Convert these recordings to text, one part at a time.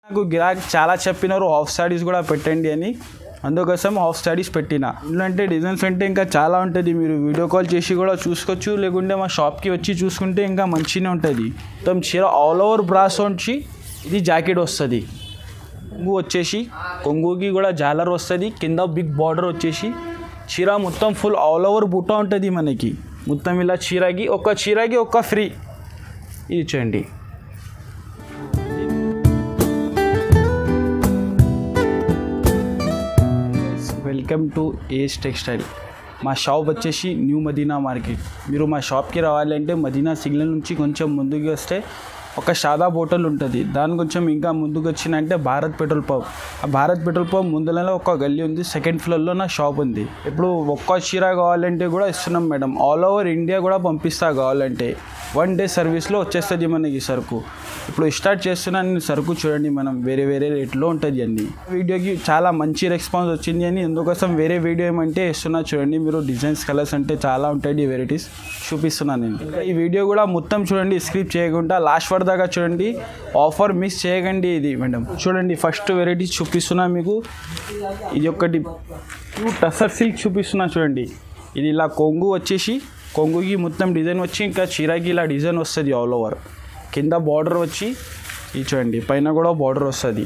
నాకు గిరాకీ చాలా చెప్పినారు హాఫ్ సారీస్ కూడా పెట్టండి అని, అందుకోసం హాఫ్ సారీస్ పెట్టిన. ఎందుకంటే డిజైన్స్ అంటే ఇంకా చాలా ఉంటుంది, మీరు వీడియో కాల్ చేసి కూడా చూసుకోవచ్చు, లేకుంటే మా షాప్కి వచ్చి చూసుకుంటే ఇంకా మంచిగానే ఉంటుంది. మొత్తం చీర ఆల్ ఓవర్ బ్రాస్ వచ్చి ఇది జాకెట్ వస్తుంది. కొంగు వచ్చేసి కొంగుకి కూడా జాలర్ వస్తుంది, కింద బిగ్ బార్డర్ వచ్చేసి చీర మొత్తం ఫుల్ ఆల్ ఓవర్ బుట్ట ఉంటుంది మనకి. మొత్తం ఇలా చీరకి ఒక ఫ్రీ ఇది ఇచ్చేయండి. Welcome to age textile. మా షాప్ వచ్చేసి న్యూ మదీనా మార్కెట్. మీరు మా షాప్కి రావాలంటే మదీనా సిగ్నల్ నుంచి కొంచెం ముందుకు వస్తే ఒక షాదా హోటల్ ఉంటుంది, దాని కొంచెం ఇంకా ముందుకు వచ్చినంటే భారత్ పెట్రోల్ పంప్. ఆ భారత్ పెట్రోల్ పంప్ ముందులో ఒక గల్లీ ఉంది, సెకండ్ ఫ్లోర్లో నా షాప్ ఉంది. ఇప్పుడు ఒక్క చీర కావాలంటే కూడా ఇస్తున్నాం మేడం, ఆల్ ఓవర్ ఇండియా కూడా పంపిస్తా కావాలంటే. 1 డే సర్వీస్లో వచ్చేస్తుంది మనకి సరుకు. ఇప్పుడు స్టార్ట్ చేస్తున్నాను సరుకు చూడండి, మనం వేరే రేట్లో ఉంటుంది అన్ని. వీడియోకి చాలా మంచి రెస్పాన్స్ వచ్చింది అని అందుకోసం వేరే వీడియో ఏమంటే ఇస్తున్నా చూడండి. మీరు డిజైన్స్ కలర్స్ అంటే చాలా ఉంటాయి, వెరైటీస్ చూపిస్తున్నాను నేను. ఈ వీడియో కూడా మొత్తం చూడండి, స్కిప్ చేయకుండా లాస్ట్ వరకు దాకా చూడండి, ఆఫర్ మిస్ చేయకండి. ఇది మేడం చూడండి, ఫస్ట్ వెరైటీ చూపిస్తున్నా మీకు. ఇది ఒకటి టసర్ సిల్క్ చూపిస్తున్నా చూడండి. ఇది ఇలా కొంగు వచ్చేసి కొంగుకి మొత్తం డిజైన్ వచ్చి ఇంకా చీరకి ఇలా డిజైన్ వస్తుంది ఆల్ ఓవర్. కింద బార్డర్ వచ్చి ఇది చూడండి, పైన కూడా బార్డర్ వస్తుంది.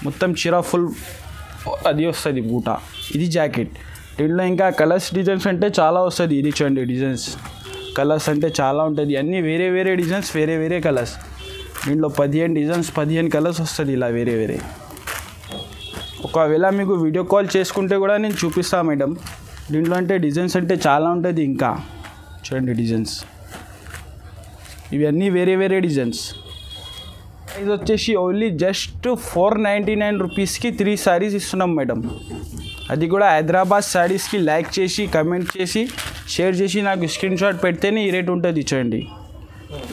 మొత్తం చీర ఫుల్ అది వస్తుంది బూట. ఇది జాకెట్. దీంట్లో ఇంకా కలర్స్ డిజైన్స్ అంటే చాలా వస్తుంది. ఇది చూడండి డిజైన్స్ కలర్స్ అంటే చాలా ఉంటుంది, అన్నీ వేరే డిజైన్స్ వేరే కలర్స్. దీంట్లో 15 డిజైన్స్ 15 కలర్స్ వస్తుంది ఇలా వేరే. ఒకవేళ మీకు వీడియో కాల్ చేసుకుంటే కూడా నేను చూపిస్తాను మేడం. దీంట్లో అంటే డిజైన్స్ అంటే చాలా ఉంటుంది. ఇంకా చూడండి డిజైన్స్, ఇవన్నీ వేరే డిజైన్స్. ఇది వచ్చేసి ఓన్లీ జస్ట్ 499 రూపీస్కి 3 సారీస్ ఇస్తున్నాం మేడం. అది కూడా హైదరాబాద్ సారీస్కి లైక్ చేసి కమెంట్ చేసి షేర్ చేసి నాకు స్క్రీన్ షాట్ పెడితేనే ఈ రేట్ ఉంటుంది చూడండి.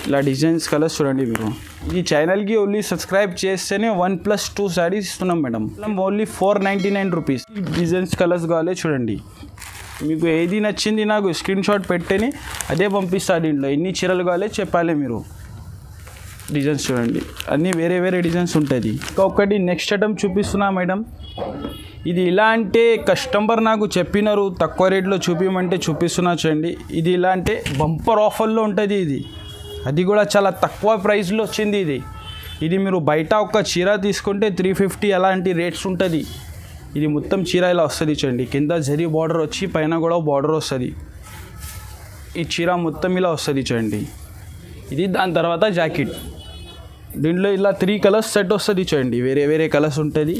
ఇలా డిజైన్స్ కలర్స్ చూడండి. మీరు ఈ ఛానల్కి ఓన్లీ సబ్స్క్రైబ్ చేస్తేనే 1+2 సారీస్ ఇస్తున్నాం madam. Only 499 rupees. Designs colours కావాలి చూడండి. మీకు ఏది నచ్చింది నాకు స్క్రీన్ షాట్ పెట్టేనే అదే పంపిస్తా. దీంట్లో ఎన్ని చీరలు కావాలి చెప్పాలి మీరు. డిజైన్స్ చూడండి, అన్నీ వేరే డిజైన్స్ ఉంటుంది. ఇంకొకటి నెక్స్ట్ ఐటమ్ చూపిస్తున్నా మేడం. ఇది ఇలా అంటే కస్టమర్ నాకు చెప్పినారు తక్కువ రేట్లో చూపించమంటే చూపిస్తున్నా చూడండి. ఇది ఇలా అంటే బంపర్ ఆఫర్లో ఉంటుంది ఇది, అది కూడా చాలా తక్కువ ప్రైస్లో వచ్చింది ఇది మీరు బయట ఒక చీర తీసుకుంటే 350 అలాంటి రేట్స్ ఉంటుంది. ఇది మొత్తం చీర ఇలా వస్తుంది చూడండి, కింద జరీ బార్డర్ వచ్చి పైన కూడా బార్డర్ వస్తుంది. ఈ చీర మొత్తం ఇలా వస్తుంది చూడండి. ఇది దాని తర్వాత జాకెట్. దీంట్లో ఇలా 3 కలర్స్ సెట్ వస్తుంది చూడండి, వేరే కలర్స్ ఉంటుంది.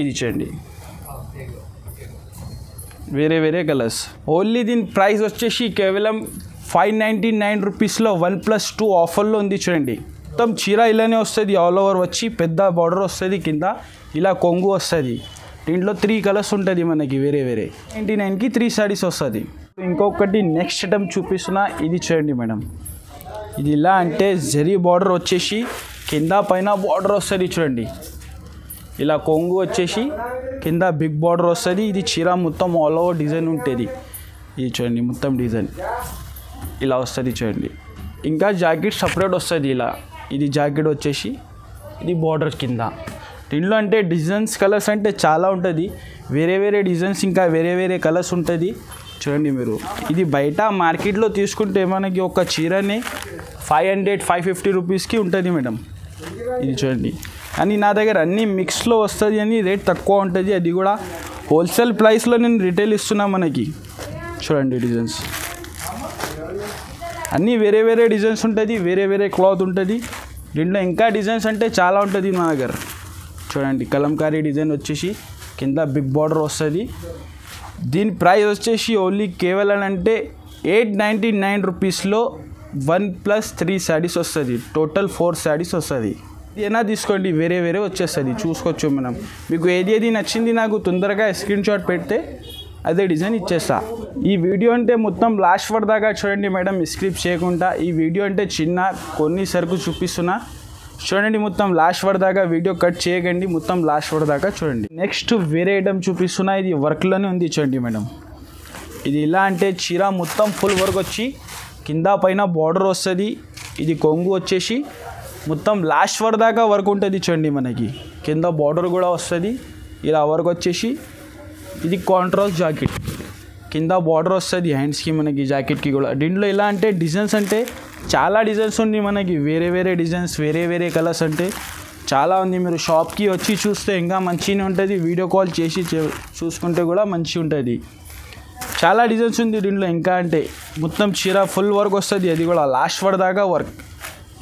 ఇది చూడండి వేరే కలర్స్. ఓన్లీ దీని ప్రైస్ వచ్చేసి కేవలం 599 రూపీస్లో 1+2 ఆఫర్లో ఉంది చూడండి. మొత్తం చీర ఇలానే వస్తుంది, ఆల్ ఓవర్ వచ్చి పెద్ద బార్డర్ వస్తుంది, కింద ఇలా కొంగు వస్తుంది. దీంట్లో 3 కలర్స్ ఉంటుంది మనకి వేరే 99కి 3 సారీస్ వస్తుంది. ఇంకొకటి నెక్స్ట్ ఐటమ్ చూపిస్తున్నా. ఇది చూడండి మేడం. ఇది ఇలా అంటే జరీ బార్డర్ వచ్చేసి కింద పైన బార్డర్ వస్తుంది చూడండి. ఇలా కొంగు వచ్చేసి కింద బిగ్ బార్డర్ వస్తుంది. ఇది చీర మొత్తం ఆల్ ఓవర్ డిజైన్ ఉంటుంది. ఇది చూడండి మొత్తం డిజైన్ ఇలా వస్తుంది చూడండి. ఇంకా జాకెట్ సపరేట్ వస్తుంది ఇలా. ఇది జాకెట్ వచ్చేసి ఇది బార్డర్ కింద. దీంట్లో అంటే డిజైన్స్ కలర్స్ అంటే చాలా ఉంటుంది, వేరే డిజైన్స్ ఇంకా వేరే కలర్స్ ఉంటుంది చూడండి మీరు. ఇది బయట మార్కెట్లో తీసుకుంటే మనకి ఒక చీరని 500-550 రూపీస్కి ఉంటుంది మేడం. ఇది చూడండి, కానీ నా దగ్గర అన్నీ మిక్స్లో వస్తుంది అని రేట్ తక్కువ ఉంటుంది. అది కూడా హోల్సేల్ ప్రైస్లో నేను రిటైల్ ఇస్తున్నా మనకి. చూడండి డిజైన్స్ అన్నీ వేరే డిజైన్స్ ఉంటుంది, వేరే క్లాత్ ఉంటుంది. దీంట్లో ఇంకా డిజైన్స్ అంటే చాలా ఉంటుంది నా దగ్గర. చూడండి కలంకారీ డిజైన్ వచ్చేసి కింద బిగ్ బార్డర్ వస్తుంది. దీని ప్రైస్ వచ్చేసి ఓన్లీ కేవలం అంటే 899 రూపీస్లో 1+3 సారీస్ వస్తుంది. టోటల్ 4 సారీస్ వస్తుంది. ఏదైనా తీసుకోండి, వేరే వచ్చేస్తుంది, చూసుకోవచ్చు మనం. మీకు ఏది నచ్చింది నాకు తొందరగా స్క్రీన్ షాట్ పెడితే అదే డిజైన్ ఇచ్చేస్తా. ఈ వీడియో అంటే మొత్తం లాస్ట్ వరకు దాకా చూడండి మేడం, స్క్రిప్ట్ చేయకుండా. ఈ వీడియో అంటే చిన్న కొన్ని సరుకు చూపిస్తున్నా చూడండి, మొత్తం లాస్ట్ వరకు దాకా వీడియో కట్ చేయకండి, మొత్తం లాస్ట్ వరకు దాకా చూడండి. నెక్స్ట్ వేరే ఐటమ్ చూపిస్తున్నా. ఇది వర్క్లోనే ఉంది చూడండి మేడం. ఇది ఇలా అంటే చీర మొత్తం ఫుల్ వర్క్ వచ్చి కింద పైన బార్డర్ వస్తుంది. ఇది కొంగు వచ్చేసి మొత్తం లాస్ట్ వర్ దాకా వర్క్ ఉంటుంది చూడండి. మనకి కింద బార్డర్ కూడా వస్తుంది ఇలా వర్క్ వచ్చేసి. ఇది కాంట్రాస్ట్ జాకెట్, కింద బార్డర్ వస్తుంది హ్యాండ్స్కి మనకి జాకెట్కి కూడా. దీంట్లో ఎలా అంటే డిజైన్స్ అంటే చాలా డిజైన్స్ ఉంది మనకి, వేరే వేరే డిజైన్స్, వేరే వేరే కలర్స్ అంటే చాలా ఉంది. మీరు షాప్కి వచ్చి చూస్తే ఇంకా మంచిగానే ఉంటుంది, వీడియో కాల్ చేసి చూసుకుంటే కూడా మంచిగా ఉంటుంది. చాలా డిజైన్స్ ఉంది దీంట్లో. ఇంకా అంటే మొత్తం చీర ఫుల్ వర్క్ వస్తుంది, అది కూడా లాస్ట్ వర్ దాకా వర్క్.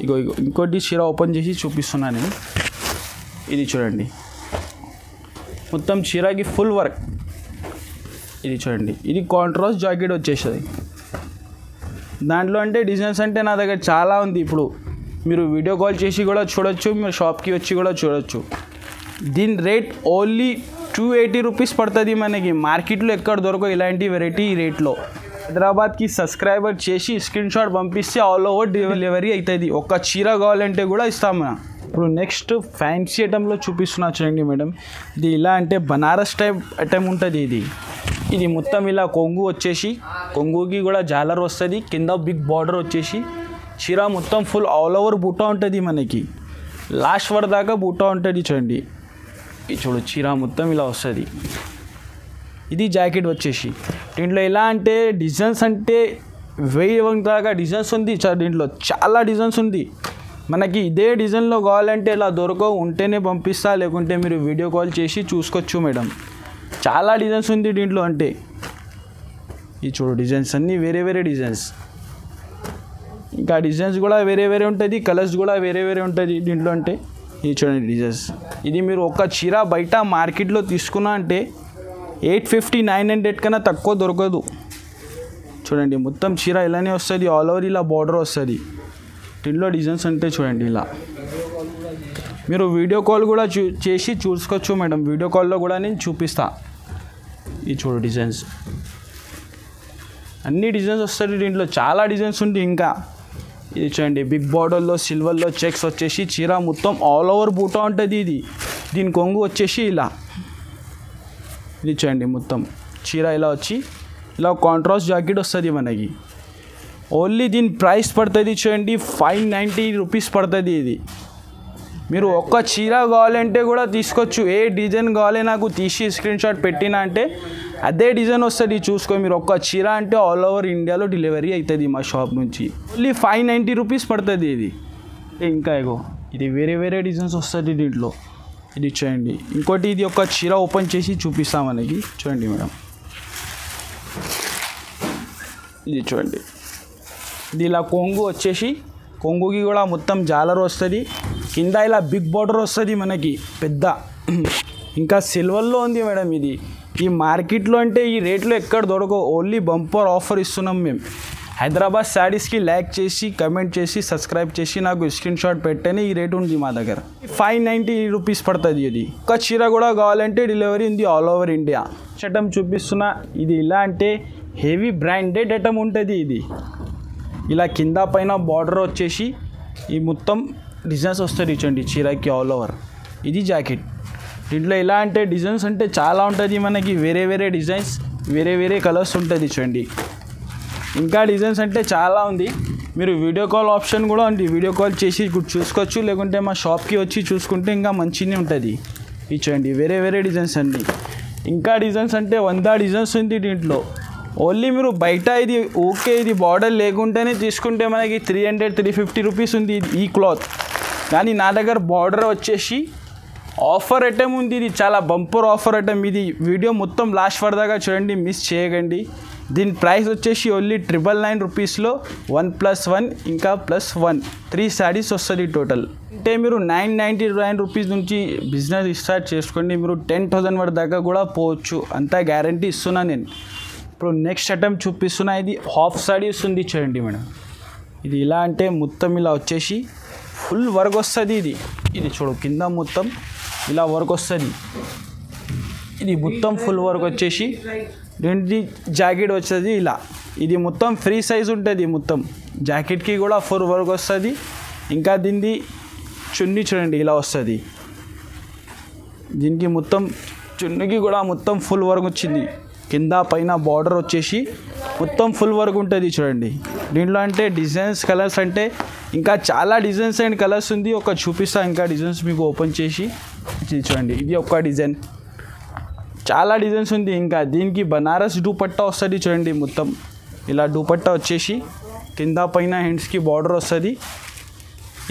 ఇగో ఇంకోటి చీర ఓపెన్ చేసి చూపిస్తున్నాను నేను. ఇది చూడండి, మొత్తం చీరకి ఫుల్ వర్క్. ఇది చూడండి, ఇది కాంట్రాస్ట్ జాకెట్ వచ్చేస్తుంది. దాంట్లో అంటే డిజైన్స్ అంటే నా దగ్గర చాలా ఉంది. ఇప్పుడు మీరు వీడియో కాల్ చేసి కూడా చూడొచ్చు, మీరు షాప్కి వచ్చి కూడా చూడొచ్చు. దీని రేట్ ఓన్లీ 280 రూపీస్ పడుతుంది మనకి. మార్కెట్లో ఎక్కడ దొరకవు ఇలాంటి వెరైటీ రేట్లో. హైదరాబాద్కి సబ్స్క్రైబర్ చేసి స్క్రీన్ షాట్ పంపిస్తే ఆల్ ఓవర్ డెలివరీ అవుతుంది. ఒక చీర కావాలంటే కూడా ఇస్తాం మనం. ఇప్పుడు నెక్స్ట్ ఫ్యాన్సీ ఐటెంలో చూపిస్తున్నా చూడండి మేడం. ఇది ఇలా అంటే బనారస్ టైప్ ఐటెం ఉంటుంది. ఇది మొత్తం ఇలా కొంగు వచ్చేసి, కొంగుకి కూడా జాలర్ వస్తుంది, కింద బిగ్ బార్డర్ వచ్చేసి, చీర మొత్తం ఫుల్ ఆల్ ఓవర్ బూటా ఉంటుంది మనకి. లాస్ట్ వర్ దాకా బూటా ఉంటుంది చూడండి. ఇది చూడు, చీర మొత్తం ఇలా వస్తుంది. ఇది జాకెట్ వచ్చేసి. దీంట్లో ఎలా అంటే డిజైన్స్ అంటే 1000 దాకా డిజైన్స్ ఉంది. దీంట్లో చాలా డిజైన్స్ ఉంది మనకి. ఇదే డిజైన్లో కావాలంటే ఇలా దొరకవు, ఉంటేనే పంపిస్తా, లేకుంటే మీరు వీడియో కాల్ చేసి చూసుకోవచ్చు మేడం. చాలా డిజైన్స్ ఉంది దీంట్లో. అంటే ఇది చూడు, డిజైన్స్ అన్నీ వేరే వేరే డిజైన్స్. ఇంకా డిజైన్స్ కూడా వేరే వేరే ఉంటుంది, కలర్స్ కూడా వేరే వేరే ఉంటుంది దీంట్లో. అంటే ఇది చూడండి డిజైన్స్. ఇది మీరు ఒక చీర బయట మార్కెట్లో తీసుకున్నా అంటే 850 900 కన్నా తక్కువ దొరకదు. చూడండి, మొత్తం చీర ఇలానే వస్తుంది, ఆల్ ఓవర్ ఇలా బార్డర్ వస్తుంది. దీంట్లో డిజైన్స్ అంటే చూడండి ఇలా. మీరు వీడియో కాల్ కూడా చేసి చూసుకోవచ్చు మేడం. వీడియో కాల్లో కూడా నేను చూపిస్తా. ఇది చూడు డిజైన్స్, అన్ని డిజైన్స్ వస్తుంది దీంట్లో. చాలా డిజైన్స్ ఉంది ఇంకా. ఇది చూడండి, బిగ్ బార్డర్లో సిల్వర్లో చెక్స్ వచ్చేసి, చీర మొత్తం ఆల్ ఓవర్ బూటా ఉంటుంది. దీని కొంగు వచ్చేసి ఇలా. ఇది చూడండి, మొత్తం చీర ఇలా వచ్చి ఇలా కాంట్రాస్ట్ జాకెట్ వస్తుంది మనకి. ఓన్లీ దీని ప్రైస్ పడుతుంది చూడండి 590 రూపీస్ పడుతుంది. ఇది మీరు ఒక్క చీర కావాలంటే కూడా తీసుకోవచ్చు. ఏ డిజైన్ కావాలి నాకు తీసి స్క్రీన్ షాట్ పెట్టినా అంటే అదే డిజైన్ వస్తుంది, చూసుకో. మీరు ఒక్క చీర అంటే ఆల్ ఓవర్ ఇండియాలో డెలివరీ అవుతుంది మా షాప్ నుంచి. ఓన్లీ 590 రూపీస్ పడుతుంది ఇది. ఇంకా ఇగో ఇది వేరే వేరే డిజైన్స్ వస్తుంది దీంట్లో. ఇది చూడండి, ఇంకోటి ఇది ఒక చీర ఓపెన్ చేసి చూపిస్తాం మనకి. చూడండి మేడం, ఇది చూడండి. ఇది ఇలా కొంగు వచ్చేసి, కొంగుకి కూడా మొత్తం జాలర్ వస్తుంది, కింద ఇలా బిగ్ బార్డర్ వస్తుంది మనకి పెద్ద. ఇంకా సిల్వర్లో ఉంది మేడం ఇది. ఈ మార్కెట్లో అంటే ఈ రేట్లో ఎక్కడ దొరకవు. ఓన్లీ బంపర్ ఆఫర్ ఇస్తున్నాం మేము. హైదరాబాద్ శారీస్కి లైక్ చేసి, కమెంట్ చేసి, సబ్స్క్రైబ్ చేసి నాకు స్క్రీన్ షాట్ పెట్టేనే ఈ రేట్ ఉంది మా దగ్గర. 590 రూపీస్ పడుతుంది ఇది. ఒక చీర కూడా కావాలంటే డెలివరీ ఉంది ఆల్ ఓవర్ ఇండియా. ఐటమ్ చూపిస్తున్నా. ఇది ఇలా అంటే హెవీ బ్రాండెడ్ ఐటమ్ ఉంటుంది. ఇది ఇలా కింద పైన బార్డర్ వచ్చేసి ఈ మొత్తం డిజైన్స్ వస్తుంది చూడండి చీరకి ఆల్ ఓవర్. ఇది జాకెట్. దీంట్లో ఎలా అంటే డిజైన్స్ అంటే చాలా ఉంటుంది మనకి. వేరే వేరే డిజైన్స్, వేరే వేరే కలర్స్ ఉంటుంది చూడండి. ఇంకా డిజైన్స్ అంటే చాలా ఉంది. మీరు వీడియో కాల్ ఆప్షన్ కూడా ఉంది, వీడియో కాల్ చేసి చూసుకోవచ్చు, లేకుంటే మా షాప్కి వచ్చి చూసుకుంటే ఇంకా మంచిగా ఉంటుంది. ఇది చూడండి, వేరే వేరే డిజైన్స్ అండి. ఇంకా డిజైన్స్ అంటే 100 డిజైన్స్ ఉంది దీంట్లో. ఓన్లీ మీరు బయట ఇది ఓకే ఇది బార్డర్ లేకుంటేనే తీసుకుంటే మనకి 300-350 రూపీస్ ఉంది ఈ క్లాత్. కానీ నా దగ్గర బార్డర్ వచ్చేసి ఆఫర్ ఐటమ్ ఉంది. ఇది చాలా బంపర్ ఆఫర్ ఐటమ్. ఇది వీడియో మొత్తం లాస్ట్ వర్ దాకా చూడండి, మిస్ చేయకండి. దీని ప్రైస్ వచ్చేసి ఓన్లీ 999 రూపీస్లో 1+1 ఇంకా +1 3 శారీస్ వస్తుంది టోటల్. అంటే మీరు 999 రూపీస్ నుంచి బిజినెస్ స్టార్ట్ చేసుకోండి. మీరు 10,000 వరకు దాకా కూడా పోవచ్చు, అంతా గ్యారంటీ ఇస్తున్నా నేను. ఇప్పుడు నెక్స్ట్ ఐటమ్ చూపిస్తున్నా. ఇది హాఫ్ సారీస్ ఉంది చూడండి మేడం. ఇది ఇలా అంటే మొత్తం ఇలా వచ్చేసి ఫుల్ వర్క్ వస్తుంది. ఇది చూడు, కింద మొత్తం ఇలా వర్క్ వస్తుంది. ఇది మొత్తం ఫుల్ వర్క్ వచ్చేసి దీనికి జాకెట్ వచ్చేది ఇలా. ఇది మొత్తం ఫ్రీ సైజ్ ఉంటుంది. మొత్తం జాకెట్కి కూడా ఫుల్ వర్క్ వస్తుంది. ఇంకా దీన్ని చున్నీ చూడండి ఇలా వస్తుంది. దీనికి మొత్తం చున్నీకి కూడా మొత్తం ఫుల్ వర్క్ వచ్చింది. కింద పైన బార్డర్ వచ్చేసి మొత్తం ఫుల్ వర్క్ ఉంటుంది చూడండి. దీంట్లో అంటే డిజైన్స్ కలర్స్ అంటే ఇంకా చాలా డిజైన్స్ అండ్ కలర్స్ ఉంది. ఒక చూపిస్తా ఇంకా డిజైన్స్ మీకు ఓపెన్ చేసి చూడండి. ఇది ఒక డిజైన్, చాలా డిజైన్స్ ఉంది. ఇంకా దీనికి బనారస్ దుపట్టా వస్తుంది చూడండి. మొత్తం ఇలా దుపట్టా వచ్చేసి కింద పైన హ్యాండ్స్కి బార్డర్ వస్తుంది.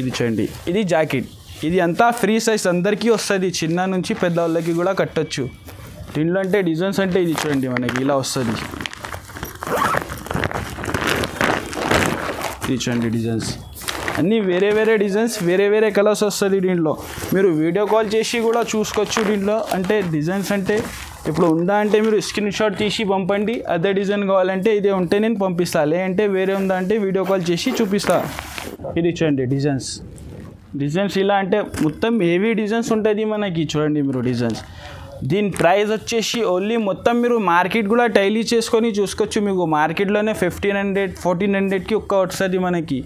ఇది చూడండి, ఇది జాకెట్. ఇది అంతా ఫ్రీ సైజ్ అందరికీ వస్తుంది, చిన్న నుంచి పెద్ద వాళ్ళకి కూడా కట్టచ్చు. దీంట్లో అంటే డిజైన్స్ అంటే ఇది చూడండి, మనకి ఇలా వస్తుంది. ఇది చూడండి డిజైన్స్ అన్నీ వేరే వేరే డిజైన్స్, వేరే వేరే కలర్స్ వస్తుంది. దీంట్లో మీరు వీడియో కాల్ చేసి కూడా చూసుకోవచ్చు. దీంట్లో అంటే డిజైన్స్ అంటే ఇప్పుడు ఉందా అంటే మీరు స్క్రీన్ షాట్ తీసి పంపండి. అదే డిజైన్ కావాలంటే ఇదే ఉంటే నేను పంపిస్తాను, లేదంటే వేరే ఉందా అంటే వీడియో కాల్ చేసి చూపిస్తా. ఇది చూడండి డిజైన్స్ ఇలా అంటే మొత్తం హెవీ డిజైన్స్ ఉంటుంది మనకి. చూడండి మీరు డిజైన్స్, దీని ప్రైస్ వచ్చేసి ఓన్లీ మొత్తం మీరు మార్కెట్ కూడా టైలీ చేసుకొని చూసుకోవచ్చు. మీకు మార్కెట్లోనే 1500 1400కి ఒక్క వస్తుంది మనకి.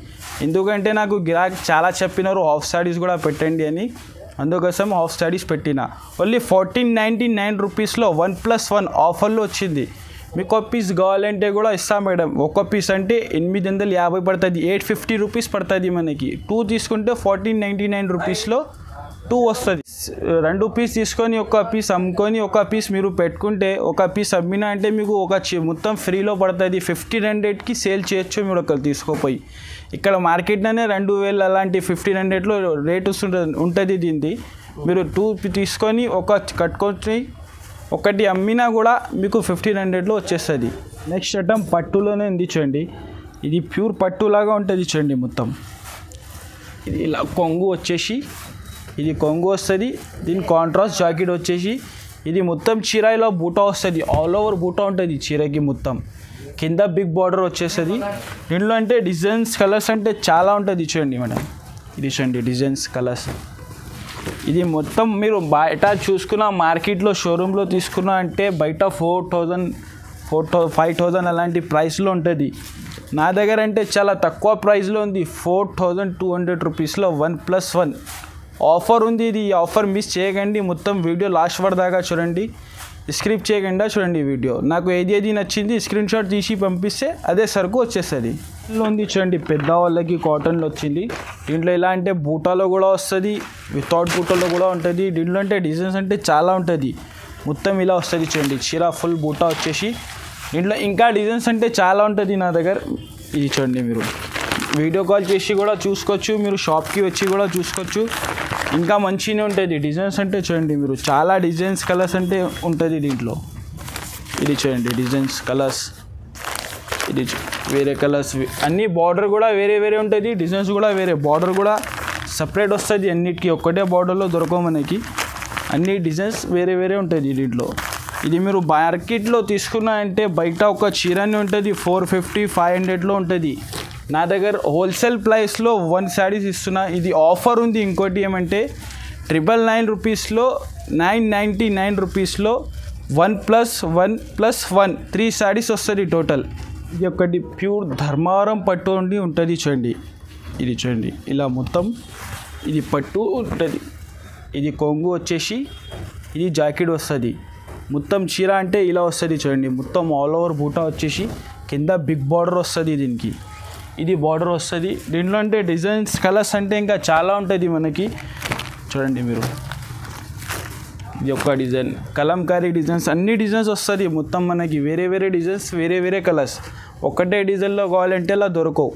ఎందుకంటే నాకు గిరాక్ చాలా చెప్పినారు హాఫ్ సారీస్ కూడా పెట్టండి అని, అందుకోసం హాఫ్ సారీస్ పెట్టిన. ఓన్లీ 1499 రూపీస్లో 1+1 ఆఫర్లో వచ్చింది. మీకు ఒక పీస్ కావాలంటే కూడా ఇస్తాం మేడం. ఒక పీస్ అంటే 850 పడుతుంది, 850 రూపీస్ పడుతుంది మనకి. 2 తీసుకుంటే 1499 రూపీస్లో 2 వస్తుంది. 2 పీస్ తీసుకొని ఒక పీస్ అమ్ముకొని ఒక పీస్ మీరు పెట్టుకుంటే, ఒక పీస్ అమ్మినా అంటే మీకు ఒక మొత్తం ఫ్రీలో పడుతుంది. 1500కి సేల్ చేయొచ్చు మీరు ఒకరు తీసుకోపోయి. ఇక్కడ మార్కెట్లోనే 2000 అలాంటి 1500లో రేట్ ఉంటుంది దీనిది. మీరు 2 తీసుకొని ఒక కట్టుకొని ఒకటి అమ్మినా కూడా మీకు 1500లో వచ్చేస్తుంది. నెక్స్ట్ ఐటమ్ పట్టులోనే ఉంది చూడండి. ఇది ప్యూర్ పట్టులాగా ఉంటుంది చూడండి. మొత్తం ఇది ఇలా కొంగు వచ్చేసి, ఇది కొంగు వస్తుంది. దీని కాంట్రాస్ట్ జాకెట్ వచ్చేసి, ఇది మొత్తం చీరాయిలో బూటా వస్తుంది. ఆల్ ఓవర్ బూటా ఉంటుంది చీరకి. మొత్తం కింద బిగ్ బార్డర్ వచ్చేస్తుంది. దీంట్లో అంటే డిజైన్స్ కలర్స్ అంటే చాలా ఉంటుంది చూడండి మేడం. ఇది చూడండి డిజైన్స్ కలర్స్. ఇది మొత్తం మీరు బయట చూసుకున్న మార్కెట్లో షోరూంలో తీసుకున్నా అంటే బయట 4000 5000 అలాంటి ప్రైస్లో ఉంటుంది. నా దగ్గర అంటే చాలా తక్కువ ప్రైస్లో ఉంది. 4200 రూపీస్లో 1+1 ఆఫర్ ఉంది. ఇది ఆఫర్ మిస్ చేయకండి. మొత్తం వీడియో లాస్ట్ వరకు దాకా చూడండి, స్క్రిప్ట్ చేయకుండా చూడండి వీడియో. నాకు ఏది నచ్చింది స్క్రీన్ షాట్ తీసి పంపిస్తే అదే సరుకు వచ్చేస్తుంది. దీంట్లో ఉంది చూడండి, పెద్దవాళ్ళకి కాటన్లో వచ్చింది. దీంట్లో ఎలా అంటే బూటాలో కూడా వస్తుంది, వితౌట్ బూటాలో కూడా ఉంటుంది. దీంట్లో అంటే డిజైన్స్ అంటే చాలా ఉంటుంది. మొత్తం ఇలా వస్తుంది చూడండి, చీర ఫుల్ బూటా వచ్చేసి. దీంట్లో ఇంకా డిజైన్స్ అంటే చాలా ఉంటుంది నా దగ్గర. ఇది చూడండి, మీరు వీడియో కాల్ చేసి కూడా చూసుకోవచ్చు, మీరు షాప్కి వచ్చి కూడా చూసుకోవచ్చు. ఇంకా మంచిగానే ఉంటుంది డిజైన్స్ అంటే చూడండి. మీరు చాలా డిజైన్స్ కలర్స్ అంటే ఉంటుంది దీంట్లో. ఇది చూడండి డిజైన్స్ కలర్స్, ఇది వేరే కలర్స్ అన్నీ. బార్డర్ కూడా వేరే వేరే ఉంటుంది, డిజైన్స్ కూడా వేరే, బార్డర్ కూడా సపరేట్ వస్తుంది. అన్నిటికీ ఒక్కటే బార్డర్లో దొరకవు మనకి, అన్ని డిజైన్స్ వేరే వేరే ఉంటుంది దీంట్లో. ఇది మీరు మార్కెట్లో తీసుకున్నా అంటే బయట ఒక చీరనే ఉంటుంది 450 500లో ఉంటుంది. నా దగ్గర హోల్సేల్ ప్రైస్లో 1 శారీస్ ఇస్తున్నా. ఇది ఆఫర్ ఉంది. ఇంకోటి ఏమంటే 999 రూపీస్లో 999 రూపీస్లో 1+1+1 3 శారీస్ వస్తుంది టోటల్. ఇది ఒకటి ప్యూర్ ధర్మారం పట్టు ఉండి ఉంటుంది చూడండి. ఇది చూడండి ఇలా మొత్తం ఇది పట్టు ఉంటుంది. ఇది కొంగు వచ్చేసి, ఇది జాకెట్ వస్తుంది. మొత్తం చీర అంటే ఇలా వస్తుంది చూడండి. మొత్తం ఆల్ ఓవర్ బూటా వచ్చేసి కింద బిగ్ బార్డర్ వస్తుంది. దీనికి ఇది బార్డర్ వస్తుంది. దీంట్లో అంటే డిజైన్స్ కలర్స్ అంటే ఇంకా చాలా ఉంటుంది మనకి. చూడండి మీరు, ఇది ఒక డిజైన్, కలంకారీ డిజైన్స్, అన్ని డిజైన్స్ వస్తుంది మొత్తం మనకి. వేరే వేరే డిజైన్స్, వేరే వేరే కలర్స్. ఒకటే డిజైన్లో కావాలంటే అలా దొరకవు.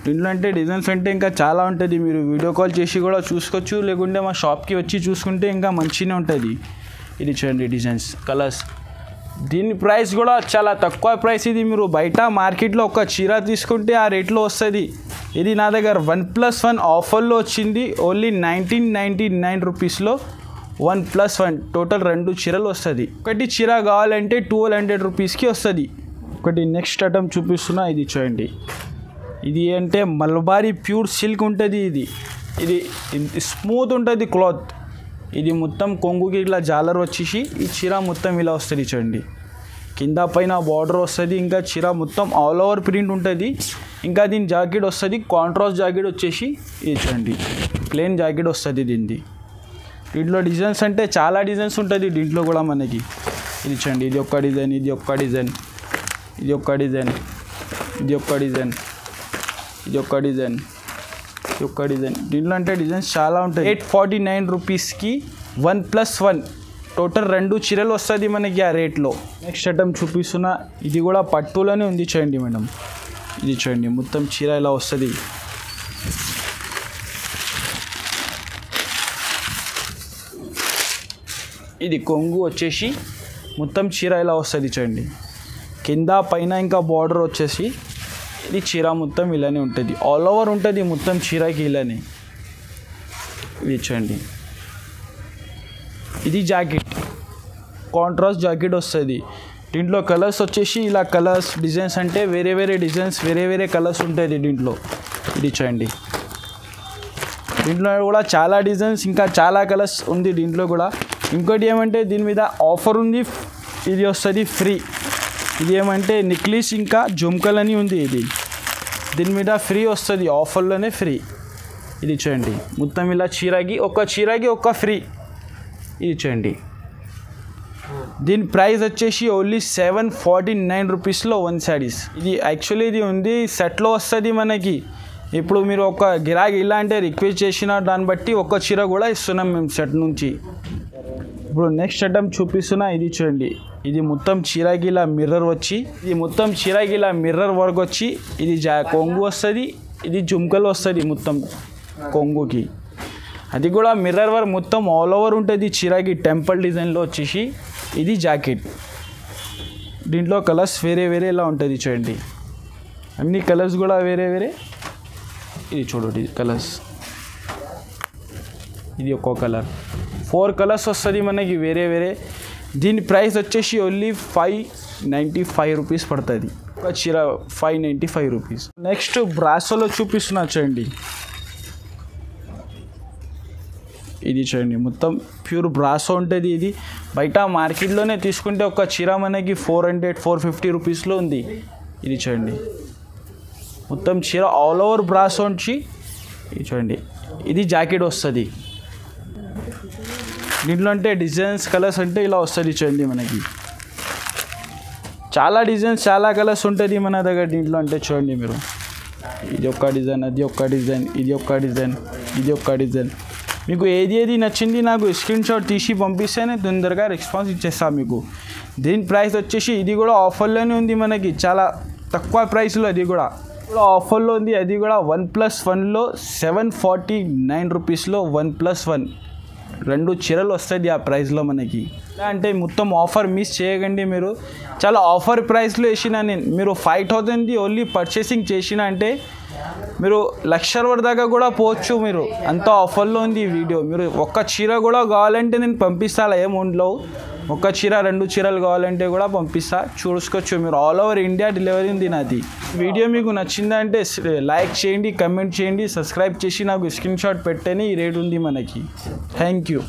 దీంట్లో అంటే డిజైన్స్ అంటే ఇంకా చాలా ఉంటుంది. మీరు వీడియో కాల్ చేసి కూడా చూసుకోవచ్చు, లేకుంటే మా షాప్కి వచ్చి చూసుకుంటే ఇంకా మంచిగానే ఉంటుంది. ఇది చూడండి డిజైన్స్ కలర్స్. దీని ప్రైస్ కూడా చాలా తక్కువ ప్రైస్. ఇది మీరు బయట మార్కెట్లో ఒక చీర తీసుకుంటే ఆ రేట్లో వస్తుంది. ఇది నా దగ్గర 1+1 ఆఫర్లో వచ్చింది. ఓన్లీ 1999 రూపీస్లో 1+1 టోటల్ 2 చీరలు వస్తుంది. ఒకటి చీర కావాలంటే 1200 రూపీస్కి వస్తుంది. ఒకటి నెక్స్ట్ ఐటమ్ చూపిస్తున్నా. ఇది చూడండి, ఇది అంటే మల్బారీ ప్యూర్ సిల్క్ ఉంటుంది. ఇది స్మూత్ ఉంటుంది క్లాత్. ఇది మొత్తం కొంగుకి ఇట్లా జాలర్ వచ్చేసి ఈ చీర మొత్తం ఇలా వస్తుంది చూడండి. కింద పైన బార్డర్ వస్తుంది. ఇంకా చీర మొత్తం ఆల్ ఓవర్ ప్రింట్ ఉంటుంది. ఇంకా దీని జాకెట్ వస్తుంది, కాంట్రాస్ట్ జాకెట్ వచ్చేసి ఇది చూడండి, ప్లెయిన్ జాకెట్ వస్తుంది దీనిది. దీంట్లో డిజైన్స్ అంటే చాలా డిజైన్స్ ఉంటుంది దీంట్లో కూడా మనకి. ఇది చూడండి, ఇది ఒక్క డిజైన్, ఇది ఒక్క డిజైన్, ఇది ఒక్క డిజైన్, ఇది ఒక్క డిజైన్, ఇది ఒక్క డిజైన్, ఒక్క డిజైన్. దీంట్లో అంటే డిజైన్స్ చాలా ఉంటాయి. 849 రూపీస్కి 1+1 టోటల్ 2 చీరలు వస్తుంది మనకి ఆ రేట్లో. నెక్స్ట్ ఐటమ్ చూపిస్తున్నా, ఇది కూడా పట్టులోనే ఉంది చూడండి మేడం. ఇది చూడండి మొత్తం చీర ఇలా వస్తుంది. ఇది కొంగు వచ్చేసి మొత్తం చీర ఇలా వస్తుంది చూడండి. కింద పైన ఇంకా బార్డర్ వచ్చేసి ఇది చీర మొత్తం ఇలానే ఉంటుంది. ఆల్ ఓవర్ ఉంటుంది మొత్తం చీరకి ఇలానే. ఇది చూడండి, ఇది జాకెట్, కాంట్రాస్ట్ జాకెట్ వస్తుంది. దీంట్లో కలర్స్ వచ్చేసి ఇలా కలర్స్ డిజైన్స్ అంటే వేరే వేరే డిజైన్స్ వేరే వేరే కలర్స్ ఉంటుంది దీంట్లో. ఇది చూడండి, దీంట్లో కూడా చాలా డిజైన్స్ ఇంకా చాలా కలర్స్ ఉంది దీంట్లో కూడా. ఇంకోటి ఏమంటే దీని మీద ఆఫర్ ఉంది, ఇది వస్తుంది ఫ్రీ. ఇది ఏమంటే నెక్లెస్ ఇంకా జుమ్కల్ అని ఉంది. ఇది దీని మీద ఫ్రీ వస్తుంది, ఆఫర్లోనే ఫ్రీ. ఇది చూడండి మొత్తం ఇలా చీరకి ఒక ఫ్రీ. ఇది చూడండి, దీని ప్రైస్ వచ్చేసి ఓన్లీ 749 రూపీస్లో 1 శారీస్. ఇది యాక్చువల్లీ ఇది ఉంది సెట్లో వస్తుంది మనకి. ఇప్పుడు మీరు ఒక గిరాకీ ఇలా అంటే రిక్వెస్ట్ చేసిన దాన్ని బట్టి ఒక చీర కూడా ఇస్తున్నాం మేము సెట్ నుంచి. ఇప్పుడు నెక్స్ట్ ఐటమ్ చూపిస్తున్నా, ఇది చూడండి. ఇది మొత్తం చీరకి ఇలా మిర్రర్ వచ్చి, ఇది మొత్తం చీరకి ఇలా మిర్రర్ వర్క్ వచ్చి, ఇది కొంగు వస్తుంది, ఇది జుమ్కల్ వస్తుంది మొత్తం కొంగుకి. అది కూడా మిర్రర్ వర్క్ మొత్తం ఆల్ ఓవర్ ఉంటుంది చీరకి టెంపుల్ డిజైన్లో వచ్చేసి. ఇది జాకెట్, దీంట్లో కలర్స్ వేరే వేరే ఇలా ఉంటుంది చూడండి. అన్ని కలర్స్ కూడా వేరే వేరే. ఇది చూడండి కలర్స్, ఇది ఒక్కో కలర్ 4 కలర్స్ వస్తుంది మనకి వేరే వేరే. దీని ప్రైస్ వచ్చేసి ఓన్లీ 595 రూపీస్ పడుతుంది ఒక చీర, 595 రూపీస్. నెక్స్ట్ బ్రాసోలో చూపిస్తున్నా చూడండి. ఇది చూడండి మొత్తం ప్యూర్ బ్రాసో ఉంటుంది. ఇది బయట మార్కెట్లోనే తీసుకుంటే ఒక చీర మనకి 400-450 రూపీస్లో ఉంది. ఇది చూడండి మొత్తం చీర ఆల్ ఓవర్ బ్రాసో వచ్చి. ఇది చూడండి, ఇది జాకెట్ వస్తుంది. దీంట్లో అంటే డిజైన్స్ కలర్స్ అంటే ఇలా వస్తుంది చూడండి మనకి. చాలా డిజైన్స్ చాలా కలర్స్ ఉంటుంది మన దగ్గర దీంట్లో అంటే చూడండి మీరు. ఇది ఒక్క డిజైన్, అది ఒక్క డిజైన్, ఇది ఒక్క డిజైన్, ఇది ఒక్క డిజైన్. మీకు ఏది నచ్చింది నాకు స్క్రీన్ షాట్ తీసి పంపిస్తేనే తొందరగా రెస్పాన్స్ ఇచ్చేస్తాను మీకు. దీని ప్రైస్ వచ్చేసి ఇది కూడా ఆఫర్లోనే ఉంది మనకి, చాలా తక్కువ ప్రైస్లో. అది కూడా ఆఫర్లో ఉంది. అది కూడా 1+1లో 749 రూపీస్లో 1+1 2 చీరలు వస్తుంది ఆ ప్రైస్లో మనకి. అంటే మొత్తం ఆఫర్ మిస్ చేయకండి మీరు. చాలా ఆఫర్ ప్రైస్లో వేసిన నేను. మీరు 5000ది ఓన్లీ పర్చేసింగ్ చేసిన అంటే మీరు 1,00,000 వరకు దాకా కూడా పోవచ్చు మీరు. అంత ఆఫర్లో ఉంది ఈ వీడియో. మీరు ఒక్క చీర కూడా కావాలంటే నేను పంపిస్తాను, ఏముండవు. ఒక చీర 2 చీరలు కావాలంటే కూడా పంపిస్తా, చూసుకోవచ్చు మీరు. ఆల్ ఓవర్ ఇండియా డెలివరీ ఉంది నాది. వీడియో మీకు నచ్చిందంటే లైక్ చేయండి, కమెంట్ చేయండి, సబ్స్క్రైబ్ చేసి నాకు స్క్రీన్ షాట్ పెట్టని ఈ రేట్ ఉంది మనకి. Thank you.